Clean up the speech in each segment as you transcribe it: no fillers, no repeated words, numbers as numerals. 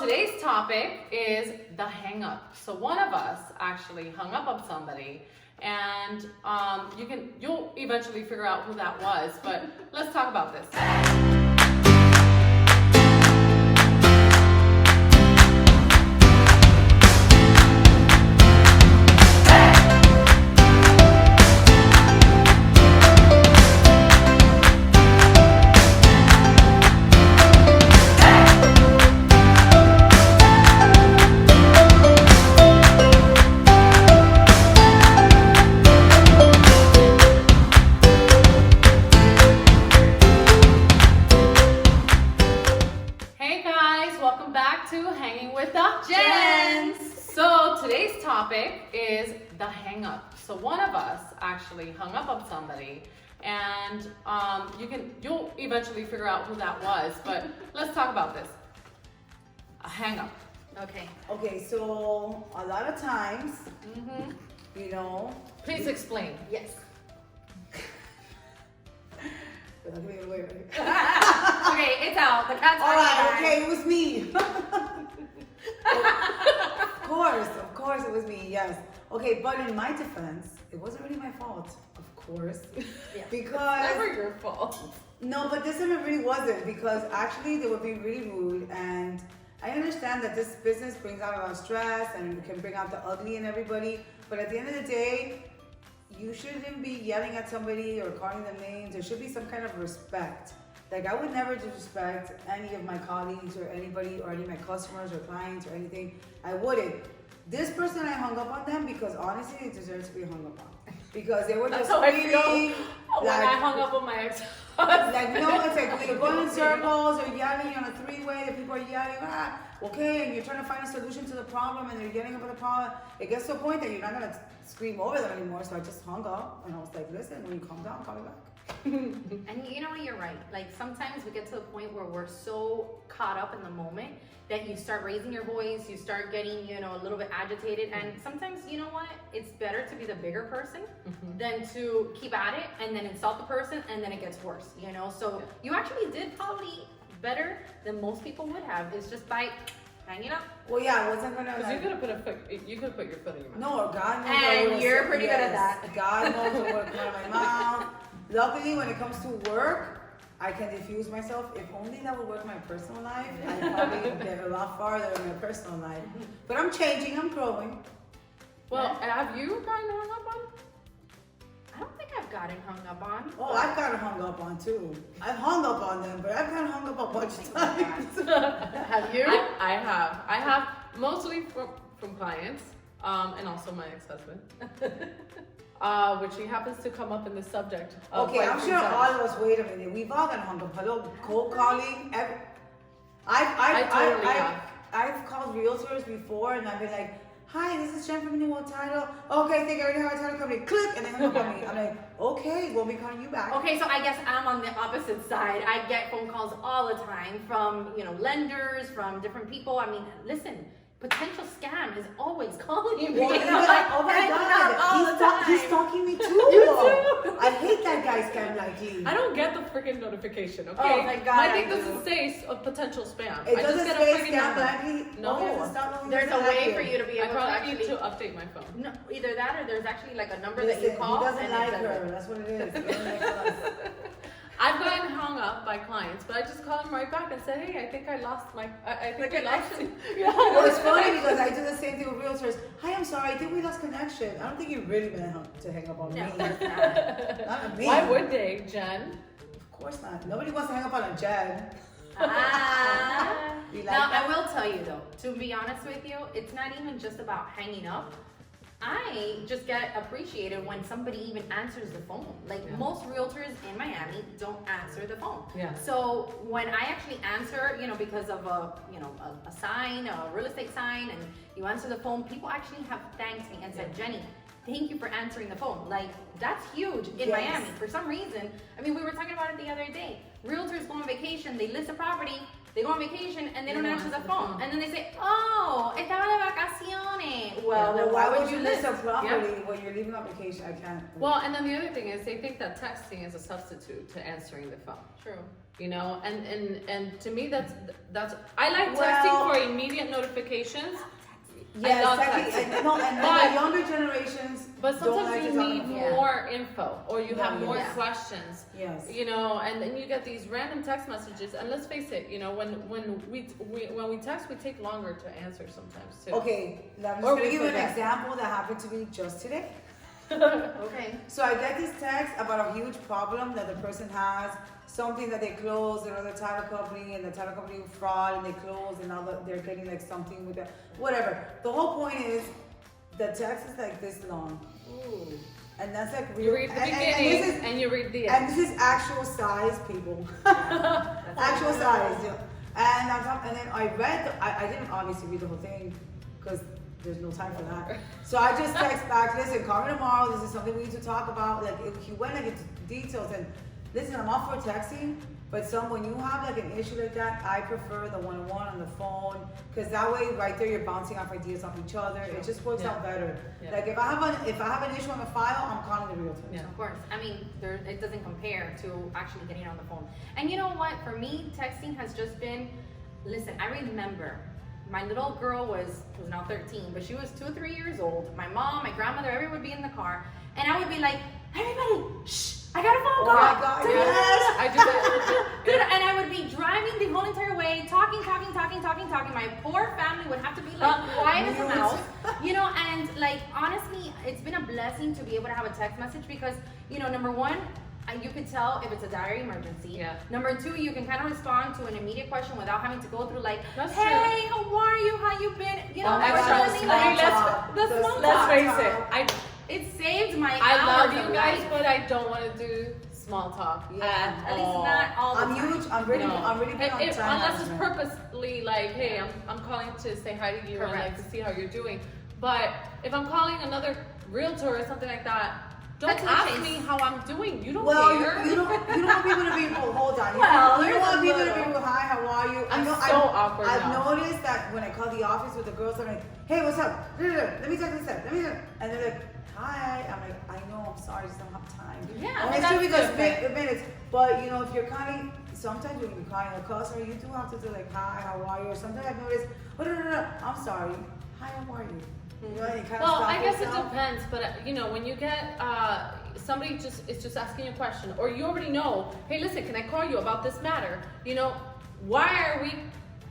today's topic is the hang up. So one of us actually hung up on somebody, and you'll eventually figure out who that was, but let's talk about this. Topic is the hang up. So one of us actually hung up on somebody, and you'll eventually figure out who that was, but let's talk about this. A hang up. Okay, so a lot of times, Please explain. Yes. Okay, it's out. The cat's all right, out. okay, it was me. Of course it was me, yes. Okay, but in my defense, it wasn't really my fault, of course. Yeah. Because It's never your fault. no, but this time it really wasn't, because actually they were being really rude, and I understand that this business brings out a lot of stress and can bring out the ugly in everybody, but at the end of the day, you shouldn't be yelling at somebody or calling them names. There should be some kind of respect. Like, I would never disrespect any of my colleagues or anybody or any of my customers or clients or anything. I wouldn't. This person, I hung up on them because honestly, they deserve to be hung up on. Because they were just screaming. When I hung up on my ex. Like, no, it's like you're going in circles or yelling on a three-way, and people are yelling, okay, and you're trying to find a solution to the problem, and you're getting up with the problem. It gets to a point that you're not going to scream over them anymore, so I just hung up, and I was like, listen, when you calm down, call me back. And you know what, you're right. Like, sometimes we get to a point where we're so caught up in the moment that you start raising your voice, you start getting, a little bit agitated. And sometimes, you know what? It's better to be the bigger person than to keep at it and then insult the person, and then it gets worse, So you actually did probably better than most people would have. It's just by hanging up. Well, yeah, I wasn't gonna. Because you could put your foot in your mouth. No, God knows. And you're pretty good at that. God knows what would come out of my mouth. Luckily, when it comes to work, I can diffuse myself. If only that would work in my personal life, I'd probably get a lot farther in my personal life. But I'm changing. I'm growing. Well, have you gotten hung up on? I don't think I've gotten hung up on. Oh, I've gotten hung up on too. I've hung up on them, but I've gotten hung up a bunch of times. Have you? I have. I have mostly from clients, and also my ex-husband. Which he happens to come up in the subject. Okay, I'm sure all of us. Wait a minute, we've all gotten hung up. Hello, cold calling. I've called realtors before, and I've been like, "Hi, this is Jen from the New World Title. Okay, think I already have a title company. Click, and they hung up on me. I'm like, okay, we'll be calling you back. Okay, so I guess I'm on the opposite side. I get phone calls all the time from, lenders, from different people. I mean, listen, potential scam is always calling me. Well, oh my God, he's stalking me too. You too. I hate that guy scam like you. I don't get the freaking notification, okay? Oh my God, My thing I doesn't say a potential spam. It I doesn't just get say a freaking scam number. likely. No. Okay, so stop knowing There's it's a way likely. for you to be I able to probably actually... need to update my phone. No, either that or there's actually like a number Listen, that you call. he doesn't and like it does her. it. That's what it is. He doesn't like us. I've gotten hung up by clients, but I just call them right back and say, hey, I think I lost my, I think I lost it. Yeah. Well, it's funny because I do the same thing with realtors. Hi, I'm sorry, I think we lost connection. I don't think you really meant to hang up on me. No, that's not. Not on me. Why would they, Jen? Of course not. Nobody wants to hang up on a Jen. You like Now, that? I will tell you though, to be honest with you, it's not even just about hanging up. I just get appreciated when somebody even answers the phone. Like most realtors in Miami don't answer the phone. Yeah. So when I actually answer, because of a sign, a real estate sign, and you answer the phone, people actually have thanked me and said, Jenny, thank you for answering the phone. Like, that's huge in Miami. For some reason, we were talking about it the other day. Realtors go on vacation, they list a property, they go on vacation, and they don't answer the phone. And then they say, oh, estaba de vacaciones. Well, then why would you list list? a property when you're leaving on vacation? I can't. Well, and then the other thing is they think that texting is a substitute to answering the phone. True. And to me that's I like texting for immediate notifications. I Yes, love technically, texting. and then But- the younger generations But don't sometimes like you to talk on need the phone. more info, or you have Yeah, more yeah. questions. Yes. You know, and then you get these random text messages. And let's face it, you know, when we text, we take longer to answer sometimes too. Okay, I'm just Or gonna we give you an forget. example that happened to me just today. Okay. So I get this text about a huge problem that the person has, something that they closed, another title company, and the title company fraud, and they closed, and now they're getting like something with it, whatever. The whole point is, the text is like this long, Ooh. and that's like You real. read the and beginning this is, and you read the and end. this is actual size, people. That's Actual size, yeah. And and then I didn't obviously read the whole thing because there's no time for that. So I just text back, listen, call me tomorrow. This is something we need to talk about. Like if he went into details and listen, I'm all for texting, but when you have like an issue like that, I prefer the one-on-one on the phone because that way right there you're bouncing off ideas off each other. It just works Yeah. out better. Yeah. Like if I have an issue on the file, I'm calling the realtor. Yeah. Of course. I mean, it doesn't compare to actually getting on the phone. And you know what? For me, texting has just been, listen, I remember my little girl was now 13, but she was 2 or 3 years old. My mom, my grandmother, everyone would be in the car. And I would be like, everybody, shh, I got a phone Oh call. my God, yes. I do that. Dude, and I would be driving the whole entire way, talking. My poor family would have to be like quiet as a mouse, you know. And like honestly, it's been a blessing to be able to have a text message because you know, number one, you could tell if it's a dire emergency. Yeah. Number two, you can kind of respond to an immediate question without having to go through like, That's hey, how are you? How you been? You know, Well, extra unfortunately, small like, talk. the small Let's talk. face it. It saved my I love hours you of guys, life. but I don't want to do small talk. Yeah. At least not all the I'm time. huge. I'm really big on time Unless it's management. purposely like, hey, I'm calling to say hi to you and like Correct. to see how you're doing. But if I'm calling another realtor or something like that, don't Cut to the ask chase. me how I'm doing. You don't Well, care. you don't want people to be, hold on. Well, you there's don't want a people to little. be, hi, how are you? I'm so awkward I've now. noticed that when I call the office with the girls, I'm like, hey, what's up? Let me talk to this guy. And they're like, hi. I'm like, I know, I'm sorry, I just don't have time. Yeah, And but it's true that's because different. minutes. But, you know, if you're calling, sometimes when you're calling a customer, you do have to do like, hi, how are you? Or sometimes I've noticed, I'm sorry. Hi, how are you? You know, and you kind of Well, stop I guess it yourself. depends, but you know, when you get somebody is just asking you a question, or you already know, hey, listen, can I call you about this matter? You know, why are we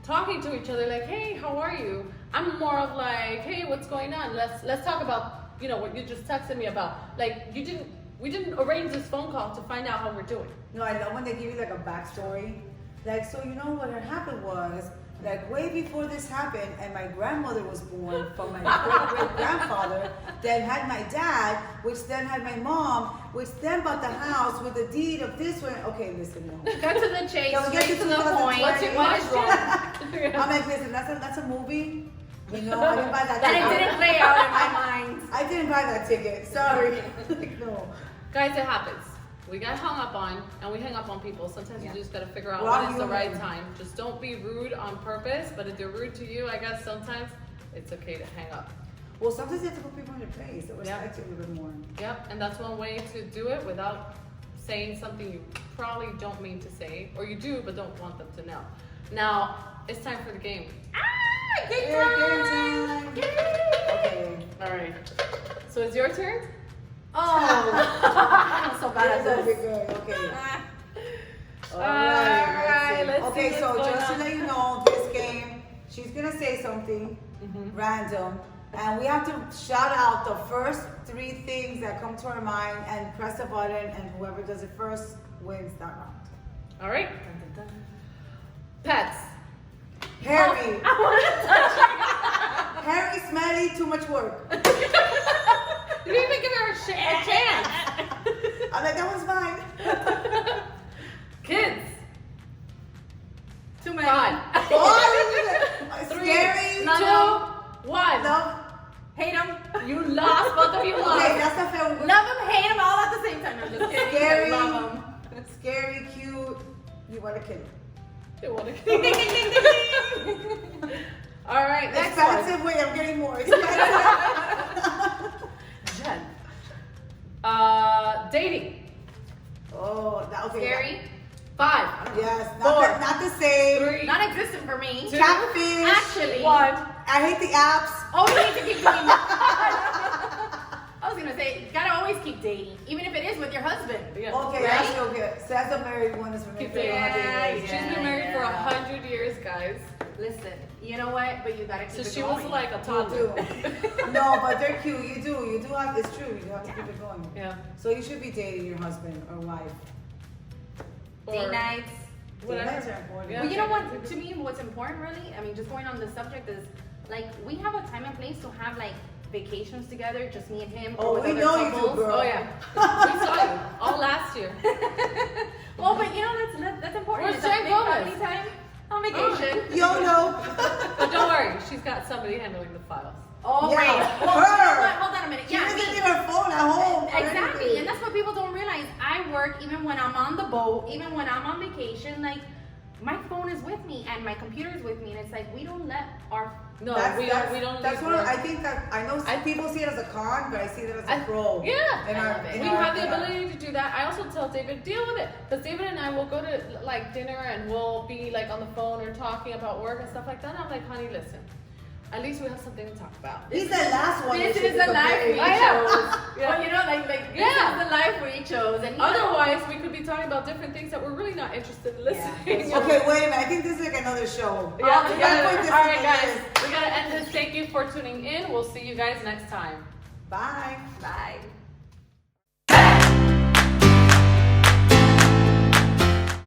talking to each other like, hey, how are you? I'm more of like, hey, what's going on? Let's talk about, you know, what you just texted me about. Like, we didn't arrange this phone call to find out how we're doing. No, I love when they give you like a backstory. Like, so you know what had happened was, like way before this happened, and my grandmother was born from my great-great-grandfather, then had my dad, which then had my mom, which then bought the house with the deed of this one. Okay, listen, no. Cut to the chase, Don't get straight to to the 2020. point. What's your question? I'm like, listen, that's a movie. You know, I didn't buy that That it ticket. didn't play out in my mind. I didn't buy that ticket. Sorry. Like, no. Guys, it happens. We got hung up on, and we hang up on people. Sometimes Yeah. you just gotta figure out Well, when is the you- right time. Just don't be rude on purpose, but if they're rude to you, I guess sometimes it's okay to hang up. Well, sometimes you have to put people in their place that Yeah. respect you a little bit more. Yep, and that's one way to do it without saying something you probably don't mean to say, or you do but don't want them to know. Now, it's time for the game. Ah, game Yeah, time! game time. Okay. All right. So it's your turn? Oh, I'm so bad at This will be this. good. Okay. Ah. Alright, let's see Okay, what's so going just on. to let you know, this game, she's gonna say something Mm-hmm. random, and we have to shout out the first 3 things that come to our mind and press a button, and whoever does it first wins that round. All right. Pets. Harry, I want to touch Harry, smelly, too much work. You didn't even give her a chance. I'm like, that one's mine. Kids. Too many. 5, Oh, 3, scary. 2, 1. Love. Hate them. You lost. Both of you Okay, lost. that's not fair. Love them, hate them all at the same time. I'm just kidding. Scary. Love them. Scary, cute. You want to kill him. They wanna Ding, ding, ding, ding, ding, ding. All right, next one. Expensive. Wait, I'm getting more expensive. Jen. Dating. Oh, that, okay. Scary. 5, Yes, Four. not the same. 3, Non-existent for me. Two. Catfish. Action. actually. One. I hate the apps. Oh, you need to keep doing that. I was gonna say, you gotta always keep dating, even if it is with your husband. Yeah. Okay, Right? that's so good. So that's a married one that's been married for dating. 100 years. She's Yeah, been married for yeah. 100 years, guys. Listen, you know what? But you gotta keep So it she going. was like a You toddler. do. No, but they're cute. You do have, it's true. You have to keep it going. Yeah. So you should be dating your husband or wife. Date Or nights. whatever. Date nights are important. Yeah. Well, you know what? To me, what's important really, I mean, just going on the subject is like we have a time and place to have like vacations together, just me and him. Oh, or with we other know you do, couples. girl. Oh yeah. We saw you all last year. Well, but you know that's important. Where's It's a Jen big Gomez? family time on vacation. YOLO. But don't worry, she's got somebody handling the files. Oh, Yeah, right. Well, her. you know what? Hold on a minute. She Yeah, doesn't me. need her phone at home. for Exactly, anything. and that's what people don't realize. I work even when I'm on the boat, even when I'm on vacation. Like, my phone is with me and my computer is with me, and it's like we don't let our No, That's- we that's- don't. We don't. That's leave what work. I think that I know. Some people see it as a con, but I see that as a pro. Yeah. In I our- love it. in We our- have the in our- ability to do that. I also tell David, deal with it. Because David and I will go to like dinner and we'll be like on the phone or talking about work and stuff like that. And I'm like, honey, listen. At least we have something to talk about. He's the last one. This that should is be the life we comparing. I know. chose. Yeah. Well, you know, like this Yeah. is the life we chose. And you know, Otherwise, we could be talking about different things that we're really not interested in listening. Yeah. Okay, wait a minute. I think this is like another show. Yeah, We we gotta gotta, put this all in right, the guys. list. We gotta end this. Thank you for tuning in. We'll see you guys next time. Bye. bye.